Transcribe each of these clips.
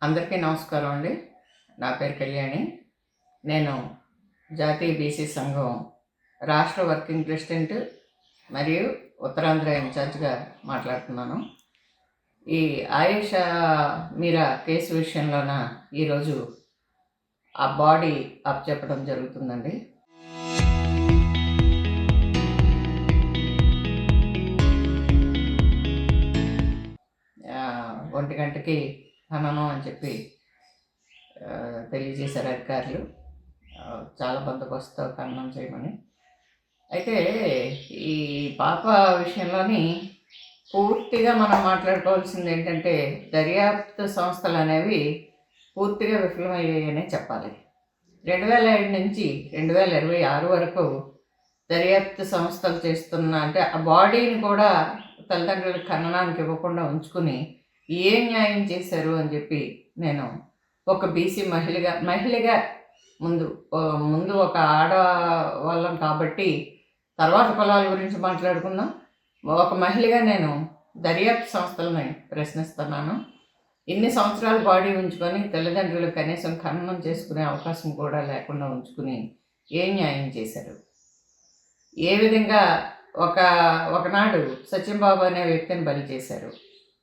అందరికీ నమస్కారం అండి. నా పేరు కళ్యాణి. నేను జాతీయ బీసీ సంఘం రాష్ట్ర వర్కింగ్ ప్రెసిడెంట్ మరియు ఉత్తరాంధ్ర ఇన్ఛార్జ్గా మాట్లాడుతున్నాను. ఈ ఆయేషా మీరా కేసు విషయంలోన ఈరోజు ఆ బాడీ అప్పచెప్పడం జరుగుతుందండి. ఒంటి గంటకి ఖననం అని చెప్పి తెలియజేశారు అధికారులు. చాలా బందోబస్తుతో ఖననం చేయమని. అయితే ఈ పాప విషయంలోని పూర్తిగా మనం మాట్లాడుకోవాల్సింది ఏంటంటే, దర్యాప్తు సంస్థలు అనేవి పూర్తిగా విఫలమయ్యాయనే చెప్పాలి. 2007 నుంచి 2026 వరకు దర్యాప్తు సంస్థలు చేస్తున్న, అంటే ఆ బాడీని కూడా తల్లిదండ్రులకు ఖననానికి ఇవ్వకుండా ఉంచుకుని ఏ న్యాయం చేశారు అని చెప్పి నేను ఒక బీసీ మహిళగా ముందు ఒక ఆడవాళ్ళం కాబట్టి తర్వాత కులాల గురించి మాట్లాడుకుందాం. ఒక మహిళగా నేను దర్యాప్తు సంస్థలని ప్రశ్నిస్తున్నాను. ఇన్ని సంవత్సరాలు బాడీ ఉంచుకొని తల్లిదండ్రులు కనీసం ఖననం చేసుకునే అవకాశం కూడా లేకుండా ఉంచుకుని ఏ న్యాయం చేశారు? ఏ విధంగా ఒకనాడు సత్యంబాబు అనే వ్యక్తిని బలి చేశారు.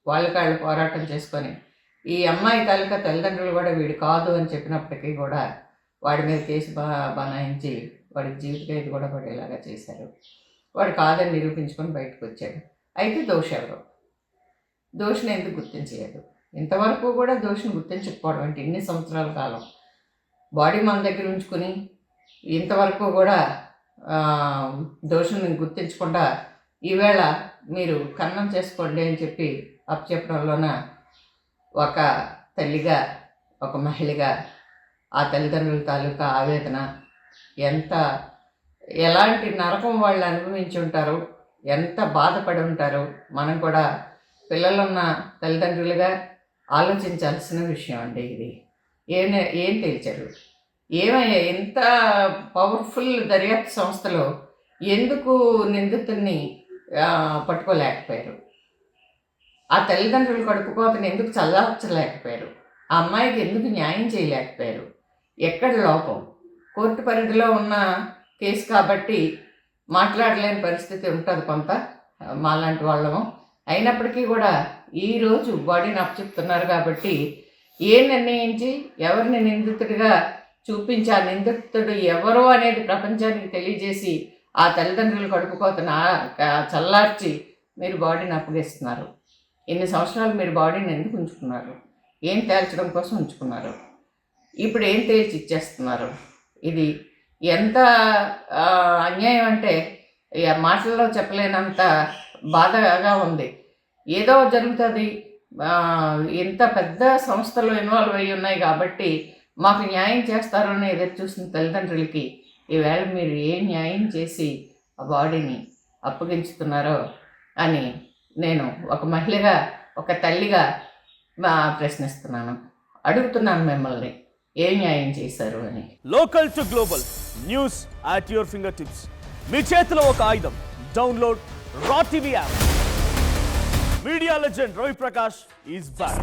వాళ్ళు పోరాటం చేసుకొని ఈ అమ్మాయి తాలూకా తల్లిదండ్రులు కూడా వీడు కాదు అని చెప్పినప్పటికీ కూడా వాడి మీద కేసు బనాయించి వాడికి జీవిత ఖైదు కూడా పడేలాగా చేశారు. వాడు కాదని నిరూపించుకొని బయటకు వచ్చాడు. అయితే దోషి ఎవరు? దోషిని ఎందుకు గుర్తించలేదు? ఇంతవరకు కూడా దోషిని గుర్తించకపోవడం అంటే ఇన్ని సంవత్సరాల కాలం బాడీ మన దగ్గర ఉంచుకుని ఇంతవరకు కూడా దోషుని గుర్తించకుండా ఈవేళ మీరు ఖననం చేసుకోండి అని చెప్పి అప్పచెప్పడంలోన ఒక తల్లిగా, ఒక మహిళగా ఆ తల్లిదండ్రుల తాలూకా ఆవేదన, ఎలాంటి నరకం వాళ్ళు అనుభవించి ఉంటారు, ఎంత బాధపడి ఉంటారు, మనం కూడా పిల్లలున్న తల్లిదండ్రులుగా ఆలోచించాల్సిన విషయం అండి ఇది. ఏం తేల్చారు? ఏమయ్యా ఇంత పవర్ఫుల్ దర్యాప్తు సంస్థలో ఎందుకు నిందితుల్ని పట్టుకోలేకపోయారు? ఆ తల్లిదండ్రుల కడుపుకోతను ఎందుకు చల్లార్చలేకపోయారు? ఆ అమ్మాయికి ఎందుకు న్యాయం చేయలేకపోయారు? ఎక్కడ లోపం? కోర్టు పరిధిలో ఉన్న కేసు కాబట్టి మాట్లాడలేని పరిస్థితి ఉంటుంది కొంత మాలాంటి వాళ్ళము. అయినప్పటికీ కూడా ఈరోజు బాడీని అప్పచెప్తున్నారు కాబట్టి నిర్ణయించి ఎవరిని నిందితుడిగా చూపించి ఆ నిందితుడు ఎవరో అనేది ప్రపంచానికి తెలియజేసి ఆ తల్లిదండ్రులు కడుపుకోతను చల్లార్చి మీరు బాడీని అప్పగిస్తున్నారు. ఇన్ని సంవత్సరాలు మీరు బాడీని ఎందుకు ఉంచుకున్నారు? ఏం తేల్చడం కోసం ఉంచుకున్నారు? ఇప్పుడు ఏం తేల్చి ఇచ్చేస్తున్నారు? ఇది ఎంత అన్యాయం అంటే మాటల్లో చెప్పలేనంత బాధగా ఉంది. ఏదో జరుగుతుంది, ఇంత పెద్ద సంస్థలు ఇన్వాల్వ్ అయ్యి ఉన్నాయి కాబట్టి మాకు న్యాయం చేస్తారు అని ఎదురు చూసిన తల్లిదండ్రులకి ఈవేళ మీరు ఏ న్యాయం చేసి ఆ బాడీని అప్పగించుతున్నారో అని నేను ఒక మహిళగా, ఒక తల్లిగా ప్రశ్నిస్తున్నాను, అడుగుతున్నాను మిమ్మల్ని, ఏ న్యాయం చేశారు అని. Local to global news at your finger tips. మీ చేతిలో ఒక ఆయుధం. Download raw TV app. Media legend Ravi Prakash is back.